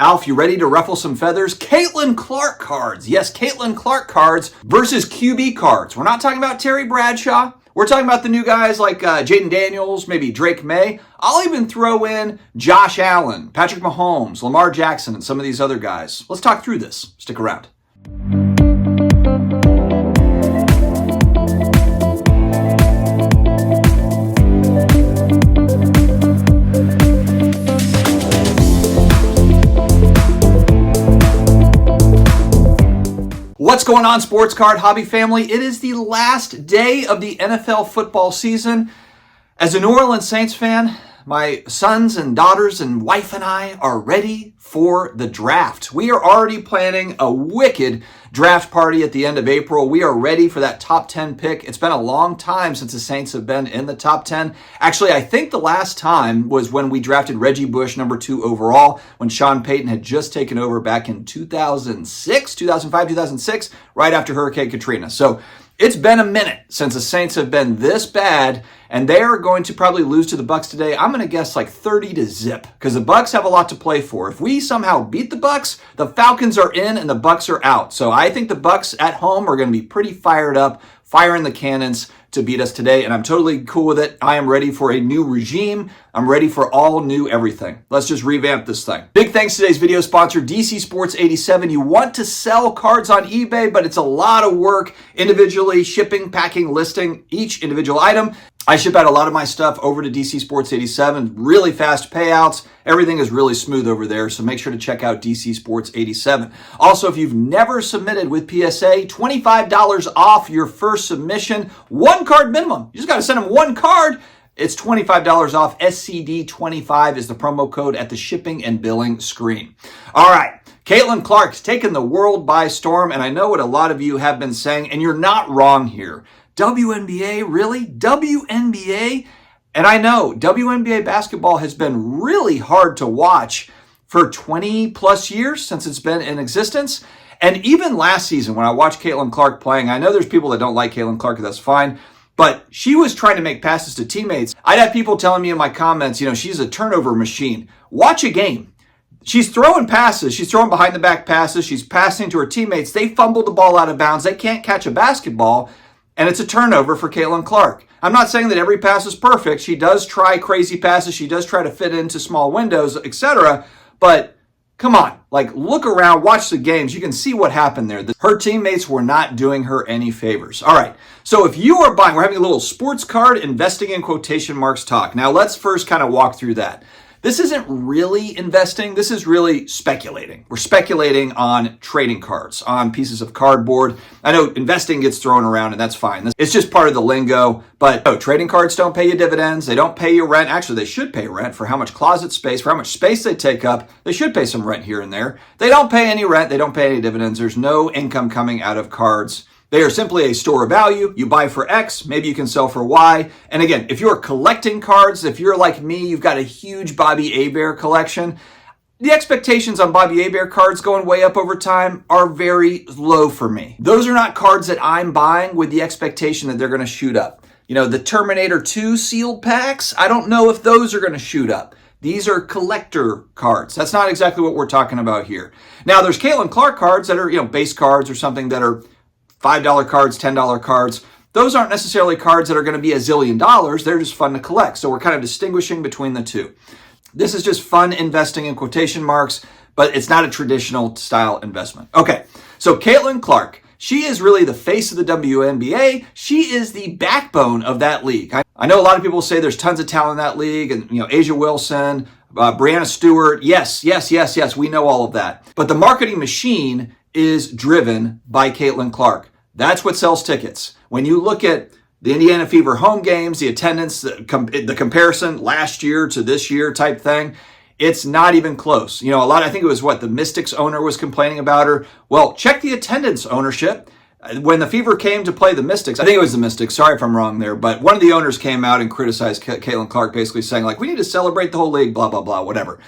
Alf, you ready to ruffle some feathers? Caitlin Clark cards. Yes, Caitlin Clark cards versus QB cards. We're not talking about Terry Bradshaw. We're talking about the new guys like Jaden Daniels, maybe Drake May. I'll even throw in Josh Allen, Patrick Mahomes, Lamar Jackson, and some of these other guys. Let's talk through this. Stick around. What's going on, sports card hobby family? It is the last day of the NFL football season. As a New Orleans Saints fan, my sons and daughters and wife and I are ready for the draft. We are already planning a wicked draft party at the end of April. We are ready for that top 10 pick. It's been a long time since the Saints have been in the top 10. Actually, I think the last time was when we drafted Reggie Bush, number 2 overall, when Sean Payton had just taken over back in 2006, right after Hurricane Katrina. So it's been a minute since the Saints have been this bad, and they are going to probably lose to the Bucs today. I'm going to guess like 30-0 because the Bucs have a lot to play for. If we somehow beat the Bucs, the Falcons are in and the Bucs are out. So I think the Bucs at home are going to be pretty fired up, firing the cannons to beat us today, and I'm totally cool with it. I am ready for a new regime. I'm ready for all new everything. Let's just revamp this thing. Big thanks to today's video sponsor, DC Sports 87. You want to sell cards on eBay, but it's a lot of work individually shipping, packing, listing each individual item. I ship out a lot of my stuff over to DC Sports 87. Really fast payouts. Everything is really smooth over there, so make sure to check out DC Sports 87. Also, if you've never submitted with PSA, $25 off your first submission. 1 card minimum. You just got to send them 1 card. It's $25 off. SCD25 is the promo code at the shipping and billing screen. All right. Caitlin Clark's taken the world by storm, and I know what a lot of you have been saying, and you're not wrong here. WNBA, really? WNBA? And I know WNBA basketball has been really hard to watch for 20 plus years since it's been in existence. And even last season when I watched Caitlin Clark playing, I know there's people that don't like Caitlin Clark, that's fine, but she was trying to make passes to teammates. I'd have people telling me in my comments, she's a turnover machine. Watch a game. She's throwing passes. She's throwing behind the back passes. She's passing to her teammates. They fumble the ball out of bounds. They can't catch a basketball. And it's a turnover for Caitlin Clark. I'm not saying that every pass is perfect. She does try crazy passes. She does try to fit into small windows, etc. But come on, look around, watch the games. You can see what happened there. Her teammates were not doing her any favors. All right, so if you are buying, we're having a little sports card investing in quotation marks talk. Now let's first kind of walk through that. This isn't really investing. This is really speculating. We're speculating on trading cards, on pieces of cardboard. I know investing gets thrown around, and that's fine. It's just part of the lingo. But no, trading cards don't pay you dividends. They don't pay you rent. Actually, they should pay rent for how much closet space, for how much space they take up. They should pay some rent here and there. They don't pay any rent. They don't pay any dividends. There's no income coming out of cards. They are simply a store of value. You buy for X, maybe you can sell for Y. And again, if you're collecting cards, if you're like me, you've got a huge Bobby Hebert collection, the expectations on Bobby Hebert cards going way up over time are very low for me. Those are not cards that I'm buying with the expectation that they're going to shoot up. The Terminator 2 sealed packs, I don't know if those are going to shoot up. These are collector cards. That's not exactly what we're talking about here. Now, there's Caitlin Clark cards that are, base cards or something that are $5 cards, $10 cards. Those aren't necessarily cards that are going to be $1 zillion. They're just fun to collect. So we're kind of distinguishing between the two. This is just fun investing in quotation marks, but it's not a traditional style investment. Okay, so Caitlin Clark, she is really the face of the WNBA. She is the backbone of that league. I know a lot of people say there's tons of talent in that league, and Asia Wilson, Brianna Stewart. Yes, we know all of that. But the marketing machine is driven by Caitlin Clark. That's what sells tickets. When you look at the Indiana Fever home games, the attendance, the comparison last year to this year type thing, it's not even close. I think it was the Mystics owner was complaining about her. Well, check the attendance ownership. When the Fever came to play the Mystics, I think it was the Mystics, sorry if I'm wrong there, but one of the owners came out and criticized Caitlin Clark, basically saying we need to celebrate the whole league, blah, blah, blah, whatever.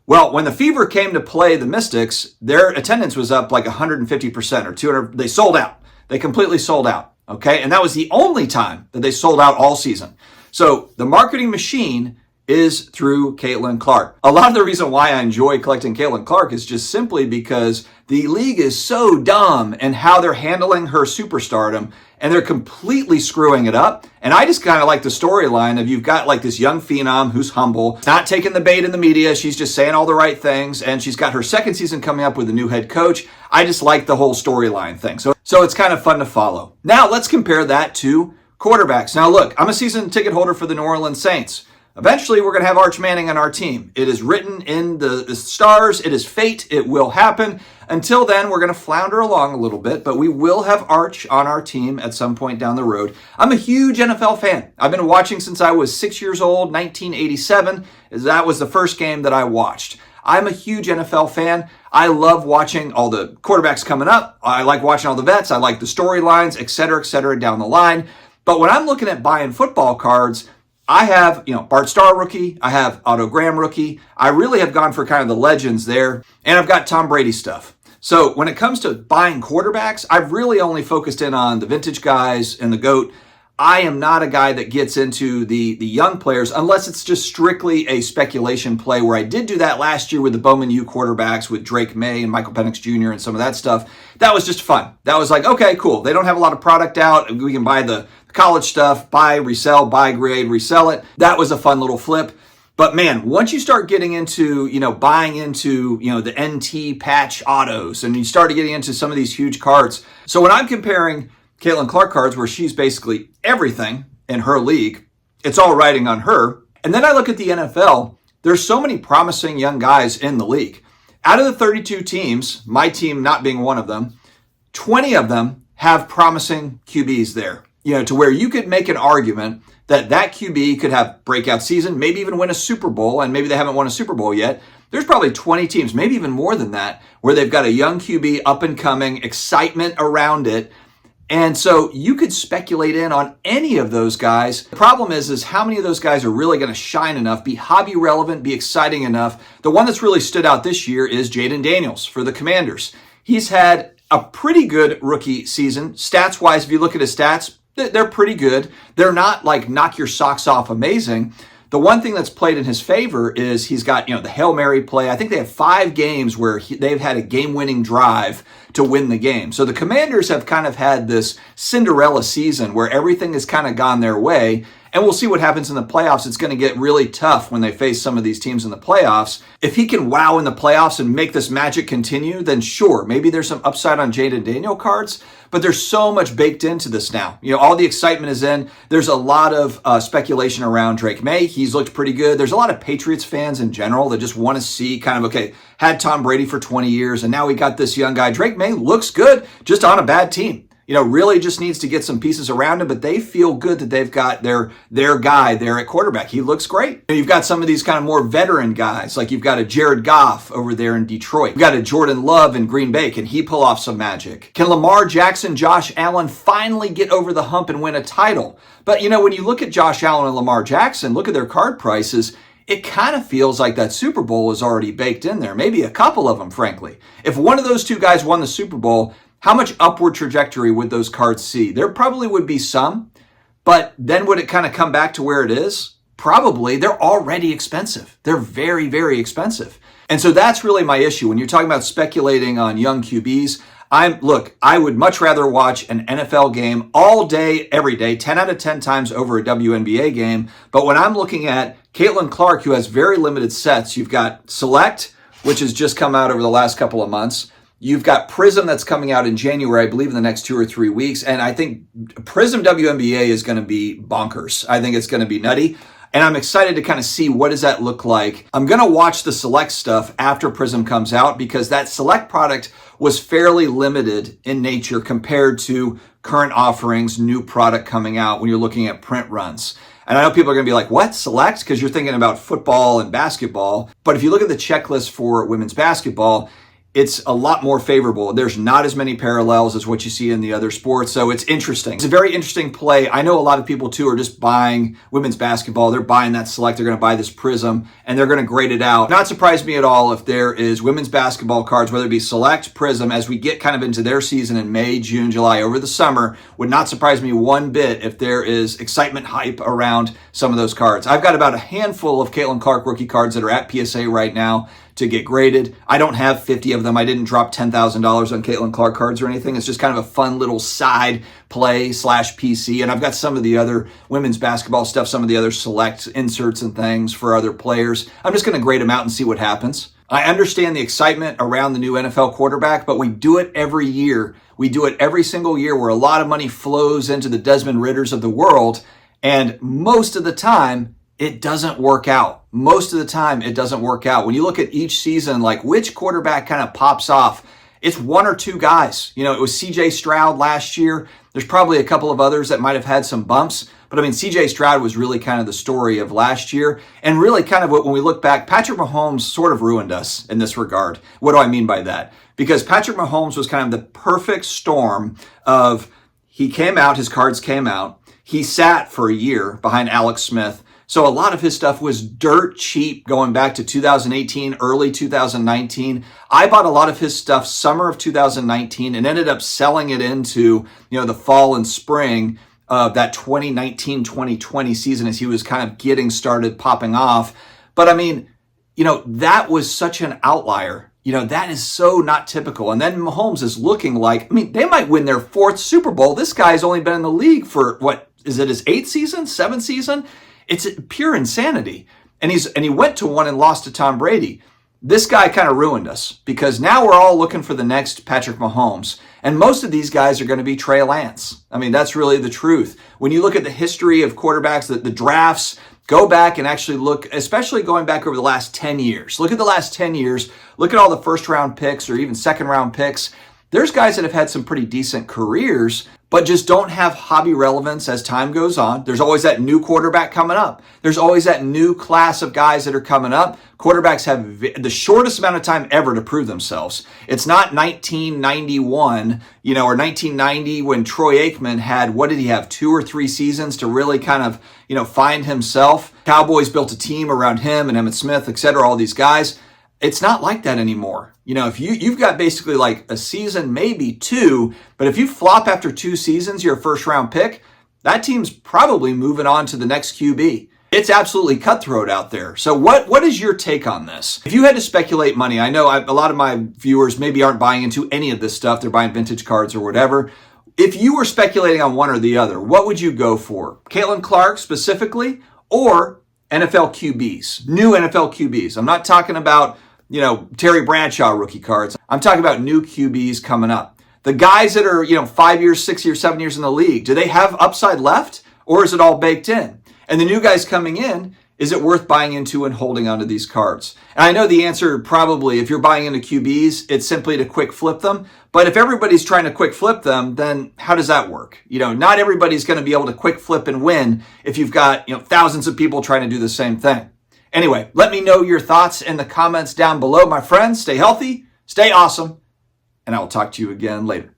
Well, when the Fever came to play the Mystics, their attendance was up 150% or 200. They sold out. They completely sold out. Okay. And that was the only time that they sold out all season. So the marketing machine is through Caitlin Clark. A lot of the reason why I enjoy collecting Caitlin Clark is just simply because the league is so dumb in how they're handling her superstardom, and they're completely screwing it up. And I just kind of like the storyline of you've got like this young phenom who's humble, not taking the bait in the media. She's just saying all the right things, and she's got her second season coming up with a new head coach. I just like the whole storyline thing. So it's kind of fun to follow. Now let's compare that to quarterbacks. Now look, I'm a season ticket holder for the New Orleans Saints. Eventually, we're going to have Arch Manning on our team. It is written in the stars. It is fate. It will happen. Until then, we're going to flounder along a little bit, but we will have Arch on our team at some point down the road. I'm a huge NFL fan. I've been watching since I was 6 years old, 1987. That was the first game that I watched. I'm a huge NFL fan. I love watching all the quarterbacks coming up. I like watching all the vets. I like the storylines, et cetera, down the line. But when I'm looking at buying football cards, I have, Bart Starr rookie. I have Otto Graham rookie. I really have gone for kind of the legends there. And I've got Tom Brady stuff. So when it comes to buying quarterbacks, I've really only focused in on the vintage guys and the GOAT. I am not a guy that gets into the young players unless it's just strictly a speculation play, where I did do that last year with the Bowman U quarterbacks with Drake May and Michael Penix Jr. and some of that stuff. That was just fun. That was like, okay, cool. They don't have a lot of product out. We can buy the college stuff, buy, resell, buy, grade, resell it. That was a fun little flip. But man, once you start getting into, buying into, the NT patch autos, and you start getting into some of these huge cards. So when I'm comparing Caitlin Clark cards, where she's basically everything in her league, it's all riding on her. And then I look at the NFL, there's so many promising young guys in the league. Out of the 32 teams, my team not being one of them, 20 of them have promising QBs there. To where you could make an argument that QB could have breakout season, maybe even win a Super Bowl, and maybe they haven't won a Super Bowl yet. There's probably 20 teams, maybe even more than that, where they've got a young QB up and coming, excitement around it. And so you could speculate in on any of those guys. The problem is how many of those guys are really going to shine enough, be hobby relevant, be exciting enough. The one that's really stood out this year is Jaden Daniels for the Commanders. He's had a pretty good rookie season. Stats-wise, if you look at his stats, they're pretty good. They're not like knock your socks off amazing. The one thing that's played in his favor is he's got, the Hail Mary play. I think they have 5 games where they've had a game-winning drive to win the game. So the Commanders have kind of had this Cinderella season where everything has kind of gone their way. And we'll see what happens in the playoffs. It's going to get really tough when they face some of these teams in the playoffs. If he can wow in the playoffs and make this magic continue, then sure, maybe there's some upside on Jaden Daniel cards. But there's so much baked into this now. All the excitement is in. There's a lot of speculation around Drake May. He's looked pretty good. There's a lot of Patriots fans in general that just want to see kind of, okay, had Tom Brady for 20 years, and now we got this young guy. Drake May looks good, just on a bad team. Really just needs to get some pieces around him, but they feel good that they've got their guy there at quarterback. He looks great. You've got some of these kind of more veteran guys, like you've got a Jared Goff over there in Detroit. You've got a Jordan Love in Green Bay. Can he pull off some magic? Can Lamar Jackson, Josh Allen finally get over the hump and win a title? But when you look at Josh Allen and Lamar Jackson, look at their card prices, it kind of feels like that Super Bowl is already baked in there. Maybe a couple of them, frankly. If one of those two guys won the Super Bowl, how much upward trajectory would those cards see? There probably would be some, but then would it kind of come back to where it is? Probably. They're already expensive. They're very, very expensive. And so that's really my issue. When you're talking about speculating on young QBs, I would much rather watch an NFL game all day, every day, 10 out of 10 times over a WNBA game. But when I'm looking at Caitlin Clark, who has very limited sets, you've got Select, which has just come out over the last couple of months. You've got Prism that's coming out in January, I believe in the next 2 or 3 weeks. And I think Prism WNBA is going to be bonkers. I think it's going to be nutty. And I'm excited to kind of see what does that look like. I'm going to watch the Select stuff after Prism comes out, because that Select product was fairly limited in nature compared to current offerings, new product coming out when you're looking at print runs. And I know people are going to be like, what, Select? Because you're thinking about football and basketball. But if you look at the checklist for women's basketball, it's a lot more favorable. There's not as many parallels as what you see in the other sports, so it's interesting. It's a very interesting play. I know a lot of people too are just buying women's basketball. They're buying that select. They're going to buy this Prism, and they're going to grade it out. Not surprise me at all if there is women's basketball cards, whether it be select, Prism, as we get kind of into their season in May, June, July, over the summer. Would not surprise me one bit if there is excitement, hype around some of those cards. I've got about a handful of Caitlin Clark rookie cards that are at PSA right now to get graded. I don't have 50 of them. I didn't drop $10,000 on Caitlin Clark cards or anything. It's just kind of a fun little side play / PC. And I've got some of the other women's basketball stuff, some of the other select inserts and things for other players. I'm just going to grade them out and see what happens. I understand the excitement around the new NFL quarterback, but we do it every year. We do it every single year where a lot of money flows into the Desmond Ritters of the world. And most of the time, it doesn't work out. Most of the time, it doesn't work out. When you look at each season, like which quarterback kind of pops off, it's one or two guys. You know, it was CJ Stroud last year. There's probably a couple of others that might have had some bumps. But I mean, CJ Stroud was really kind of the story of last year. And really kind of when we look back, Patrick Mahomes sort of ruined us in this regard. What do I mean by that? Because Patrick Mahomes was kind of the perfect storm of, he came out, his cards came out. He sat for a year behind Alex Smith. So a lot of his stuff was dirt cheap going back to 2018, early 2019. I bought a lot of his stuff summer of 2019 and ended up selling it into, the fall and spring of that 2019-2020 season as he was kind of getting started popping off. But I mean, that was such an outlier. That is so not typical. And then Mahomes is looking like, they might win their 4th Super Bowl. This guy's only been in the league for what, is it his 8th season, 7th season? It's pure insanity. And he went to one and lost to Tom Brady. This guy kind of ruined us because now we're all looking for the next Patrick Mahomes. And most of these guys are going to be Trey Lance. That's really the truth. When you look at the history of quarterbacks, the drafts, go back and actually look, especially going back over the last 10 years. Look at the last 10 years. Look at all the first round picks or even second round picks. There's guys that have had some pretty decent careers, but just don't have hobby relevance as time goes on. There's always that new quarterback coming up. There's always that new class of guys that are coming up. Quarterbacks have the shortest amount of time ever to prove themselves. It's not 1991, or 1990 when Troy Aikman had, what did he have, 2 or 3 seasons to really kind of, find himself. Cowboys built a team around him and Emmitt Smith, et cetera, all these guys. It's not like that anymore. If you've got basically like a season, maybe 2, but if you flop after 2 seasons, you're a first round pick, that team's probably moving on to the next QB. It's absolutely cutthroat out there. So what is your take on this? If you had to speculate money, I know a lot of my viewers maybe aren't buying into any of this stuff. They're buying vintage cards or whatever. If you were speculating on one or the other, what would you go for? Caitlin Clark specifically or NFL QBs, new NFL QBs? I'm not talking about Terry Bradshaw rookie cards. I'm talking about new QBs coming up. The guys that are, 5 years, 6 years, 7 years in the league, do they have upside left or is it all baked in? And the new guys coming in, is it worth buying into and holding onto these cards? And I know the answer probably, if you're buying into QBs, it's simply to quick flip them. But if everybody's trying to quick flip them, then how does that work? Not everybody's going to be able to quick flip and win if you've got, thousands of people trying to do the same thing. Anyway, let me know your thoughts in the comments down below, my friends. Stay healthy, stay awesome, and I will talk to you again later.